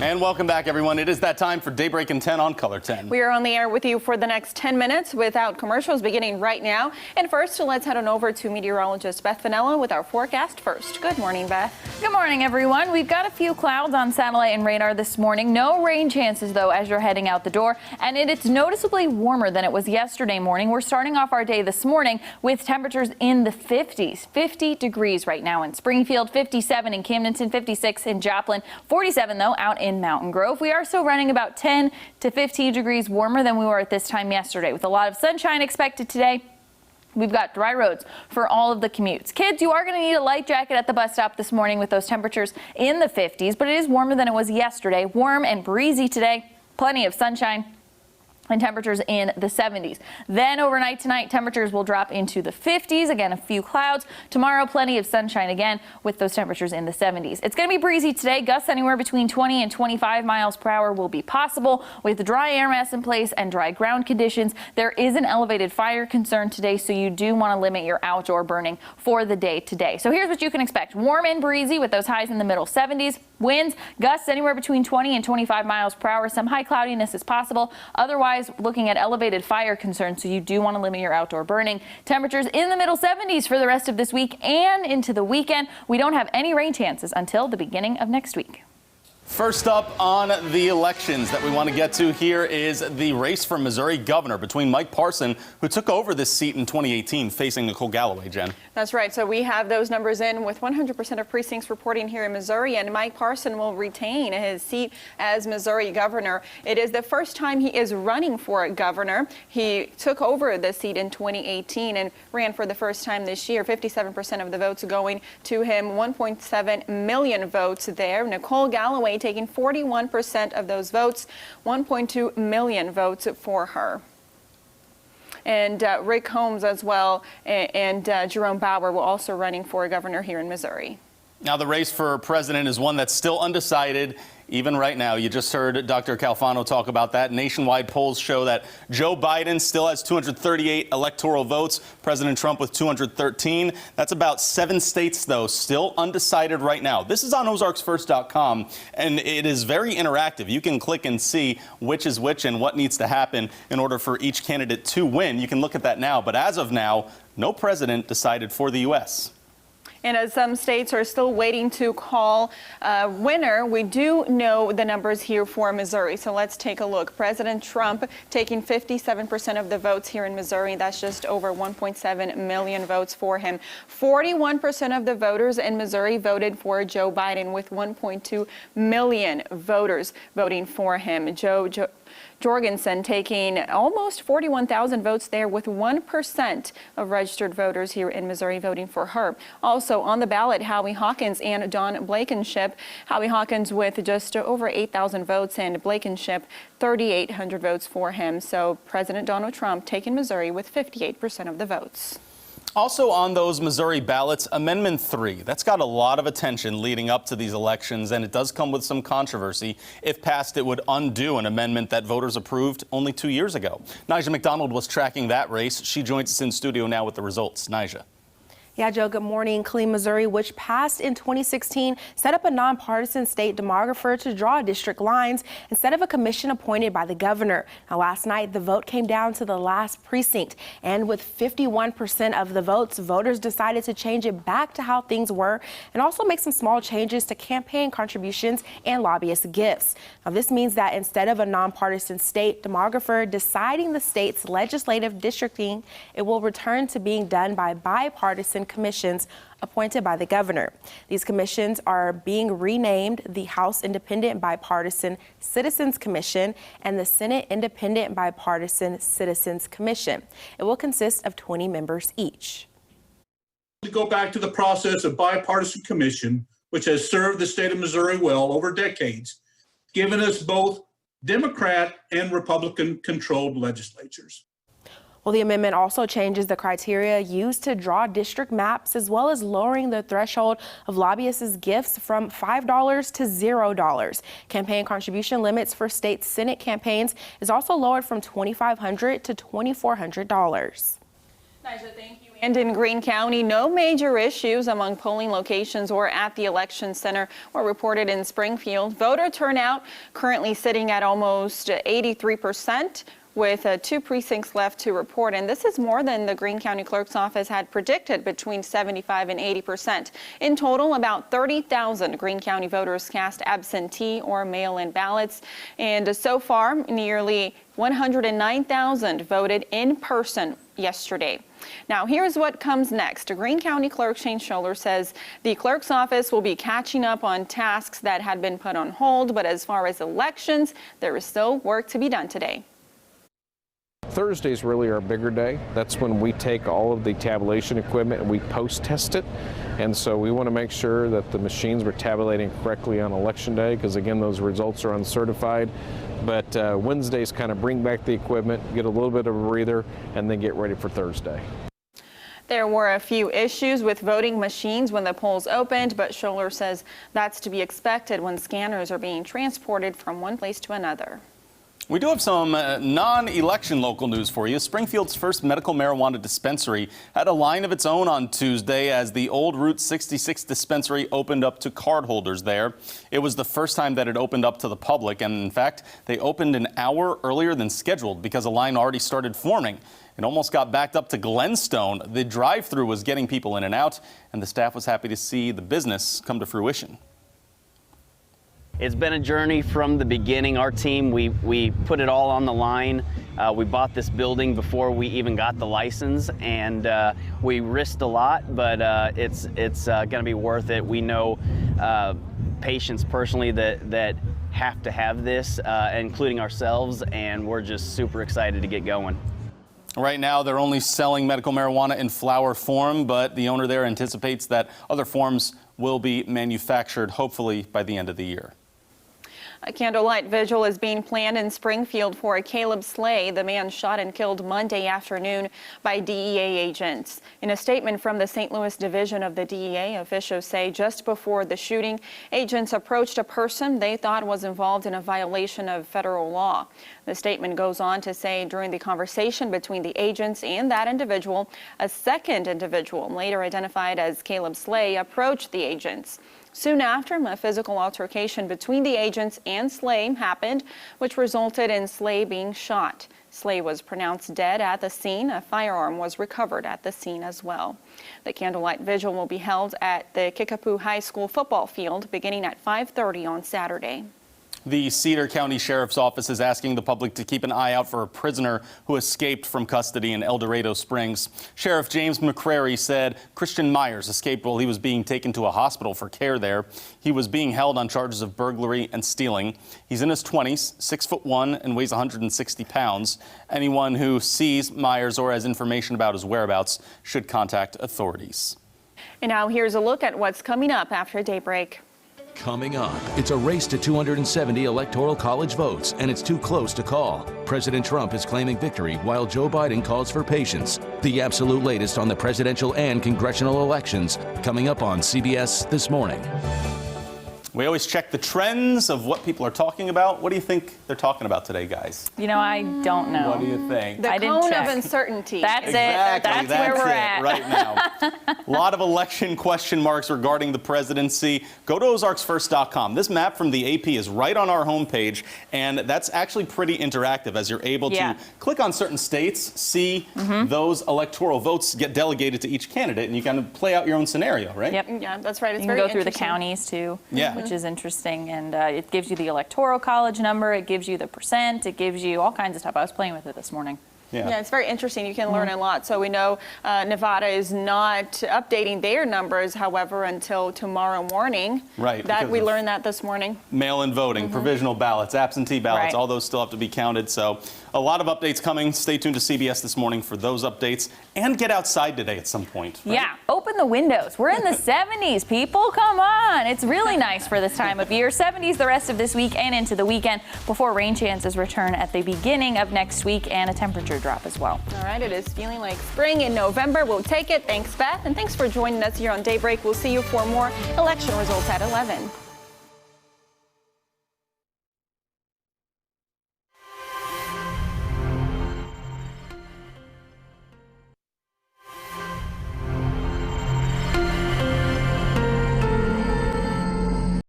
And welcome back, everyone. It is that time for Daybreak and 10 on Color 10. We are on the air with you for the next 10 minutes without commercials beginning right now. And first, let's head on over to meteorologist Beth Vanella with our forecast first. Good morning, Beth. Good morning, everyone. We've got a few clouds on satellite and radar this morning. No rain chances, though, as you're heading out the door. And it's noticeably warmer than it was yesterday morning. We're starting off our day this morning with temperatures in the 50s. 50 degrees right now in Springfield, 57 in Camdenton, 56 in Joplin, 47, though, out in Mountain Grove. We are still running about 10 to 15 degrees warmer than we were at this time yesterday, with a lot of sunshine expected today. We've got dry roads for all of the commutes. Kids, you are going to need a light jacket at the bus stop this morning with those temperatures in the 50s, but it is warmer than it was yesterday. Warm and breezy today. Plenty of sunshine. And temperatures in the 70s. Then overnight tonight, temperatures will drop into the 50s. Again, a few clouds. Tomorrow, plenty of sunshine again with those temperatures in the 70s. It's going to be breezy today. Gusts anywhere between 20 and 25 miles per hour will be possible with the dry air mass in place and dry ground conditions. There is an elevated fire concern today, so you do want to limit your outdoor burning for the day today. So here's what you can expect. Warm and breezy with those highs in the middle 70s. Winds, gusts anywhere between 20 and 25 miles per hour. Some high cloudiness is possible. Otherwise, looking at elevated fire concerns, so you do want to limit your outdoor burning. Temperatures in the middle 70s for the rest of this week and into the weekend. We don't have any rain chances until the beginning of next week. First up on the elections that we want to get to here is the race for Missouri governor between Mike Parson, who took over this seat in 2018, facing Nicole Galloway, Jen. That's right. So we have those numbers in with 100% of precincts reporting here in Missouri, and Mike Parson will retain his seat as Missouri governor. It is the first time he is running for governor. He took over the seat in 2018 and ran for the first time this year. 57% of the votes going to him, 1.7 million votes there. Nicole Galloway taking 41% of those votes, 1.2 million votes for her. And Rick Holmes as well, and Jerome Bauer were also running for governor here in Missouri. Now, the race for president is one that's still undecided. Even right now, you just heard Dr. Calfano talk about that. Nationwide polls show that Joe Biden still has 238 electoral votes, President Trump with 213. That's about 7 states, though, still undecided right now. This is on ozarksfirst.com, and it is very interactive. You can click and see which is which and what needs to happen in order for each candidate to win. You can look at that now, but as of now, no president decided for the U.S. And as some states are still waiting to call a winner, we do know the numbers here for Missouri. So let's take a look. President Trump taking 57% of the votes here in Missouri. That's just over 1.7 million votes for him. 41% of the voters in Missouri voted for Joe Biden, with 1.2 million voters voting for him. Joe Jorgensen taking almost 41,000 votes there, with 1% of registered voters here in Missouri voting for her. Also on the ballot, Howie Hawkins and Don Blankenship. Howie Hawkins with just over 8,000 votes and Blankenship 3,800 votes for him. So President Donald Trump taking Missouri with 58% of the votes. Also on those Missouri ballots, Amendment 3. That's got a lot of attention leading up to these elections, and it does come with some controversy. If passed, it would undo an amendment that voters approved only 2 years ago. Nija McDonald was tracking that race. She joins us in studio now with the results. Nija. Yeah, Joe, good morning. Clean Missouri, which passed in 2016, set up a nonpartisan state demographer to draw district lines instead of a commission appointed by the governor. Now, last night, the vote came down to the last precinct, and with 51% of the votes, voters decided to change it back to how things were and also make some small changes to campaign contributions and lobbyist gifts. Now, this means that instead of a nonpartisan state demographer deciding the state's legislative districting, it will return to being done by bipartisan commissions appointed by the governor. These commissions are being renamed the House Independent Bipartisan Citizens Commission and the Senate Independent Bipartisan Citizens Commission. It will consist of 20 members each. To go back to the process of bipartisan commission, which has served the state of Missouri well over decades, giving us both Democrat and Republican controlled legislatures. Well, the amendment also changes the criteria used to draw district maps, as well as lowering the threshold of lobbyists' gifts from $5 to $0. Campaign contribution limits for state Senate campaigns is also lowered from $2,500 to $2,400. Nija, thank you. And in Greene County, no major issues among polling locations or at the election center were reported in Springfield. Voter turnout currently sitting at almost 83%. With 2 precincts left to report. And this is more than the Greene County Clerk's Office had predicted, between 75 and 80%. In total, about 30,000 Greene County voters cast absentee or mail-in ballots. And so far, nearly 109,000 voted in person yesterday. Now, here's what comes next. Greene County Clerk Shane Scholler says the clerk's office will be catching up on tasks that had been put on hold. But as far as elections, there is still work to be done today. Thursday is really our bigger day. That's when we take all of the tabulation equipment and we post-test it. And so we want to make sure that the machines were tabulating correctly on election day, because again, those results are uncertified. But Wednesdays kind of bring back the equipment, get a little bit of a breather, and then get ready for Thursday. There were a few issues with voting machines when the polls opened, but Scholler says that's to be expected when scanners are being transported from one place to another. We do have some non-election local news for you. Springfield's first medical marijuana dispensary had a line of its own on Tuesday as the old Route 66 dispensary opened up to cardholders there. It was the first time that it opened up to the public, and in fact, they opened an hour earlier than scheduled because a line already started forming. It almost got backed up to Glenstone. The drive-through was getting people in and out, and the staff was happy to see the business come to fruition. It's been a journey from the beginning. Our team, we put it all on the line. We bought this building before we even got the license, and we risked a lot, but it's going to be worth it. We know patients personally that have to have this, including ourselves, and we're just super excited to get going. Right now, they're only selling medical marijuana in flower form, but the owner there anticipates that other forms will be manufactured, hopefully by the end of the year. A candlelight vigil is being planned in Springfield for Caleb Slay, the man shot and killed Monday afternoon by DEA agents. In a statement from the St. Louis division of the DEA, officials say just before the shooting, agents approached a person they thought was involved in a violation of federal law. The statement goes on to say during the conversation between the agents and that individual, a second individual, later identified as Caleb Slay, approached the agents. Soon after, a physical altercation between the agents and Slay happened, which resulted in Slay being shot. Slay was pronounced dead at the scene. A firearm was recovered at the scene as well. The candlelight vigil will be held at the Kickapoo High School football field beginning at 5:30 on Saturday. The Cedar County Sheriff's Office is asking the public to keep an eye out for a prisoner who escaped from custody in El Dorado Springs. Sheriff James McCrary said Christian Myers escaped while he was being taken to a hospital for care there. He was being held on charges of burglary and stealing. He's in his 20s, 6'1", and weighs 160 pounds. Anyone who sees Myers or has information about his whereabouts should contact authorities. And now here's a look at what's coming up after Daybreak. Coming up, it's a race to 270 electoral college votes, and it's too close to call. President Trump is claiming victory while Joe Biden calls for patience. The absolute latest on the presidential and congressional elections, coming up on CBS This Morning. We always check the trends of what people are talking about. What do you think they're talking about today, guys? You know, I don't know. What do you think? The I didn't cone check. of uncertainty. That's Exactly. it. That's where we're at. Right now. A lot of election question marks regarding the presidency. Go to ozarksfirst.com. This map from the AP is right on our homepage, and that's actually pretty interactive as you're able to click on certain states, see those electoral votes get delegated to each candidate, and you kind of play out your own scenario, right? Yep. Yeah, that's right. It's You can very go through the interesting. counties too, Yeah. which is interesting, and it gives you the electoral college number, it gives you the percent, it gives you all kinds of stuff. I was playing with it this morning. Yeah, it's very interesting. You can learn a lot. So we know Nevada is not updating their numbers, however, until tomorrow morning. Right, That because we of learned that this morning. Mail-in voting, provisional ballots, absentee ballots, Right. all those still have to be counted. So a lot of updates coming. Stay tuned to CBS This Morning for those updates. And get outside today at some point. Right? Yeah, open the windows. We're in the 70s, people. Come on. It's really nice for this time of year. 70s the rest of this week and into the weekend before rain chances return at the beginning of next week and a temperature drop as well. All right, it is feeling like spring in November. We'll take it. Thanks, Beth. And thanks for joining us here on Daybreak. We'll see you for more election results at 11.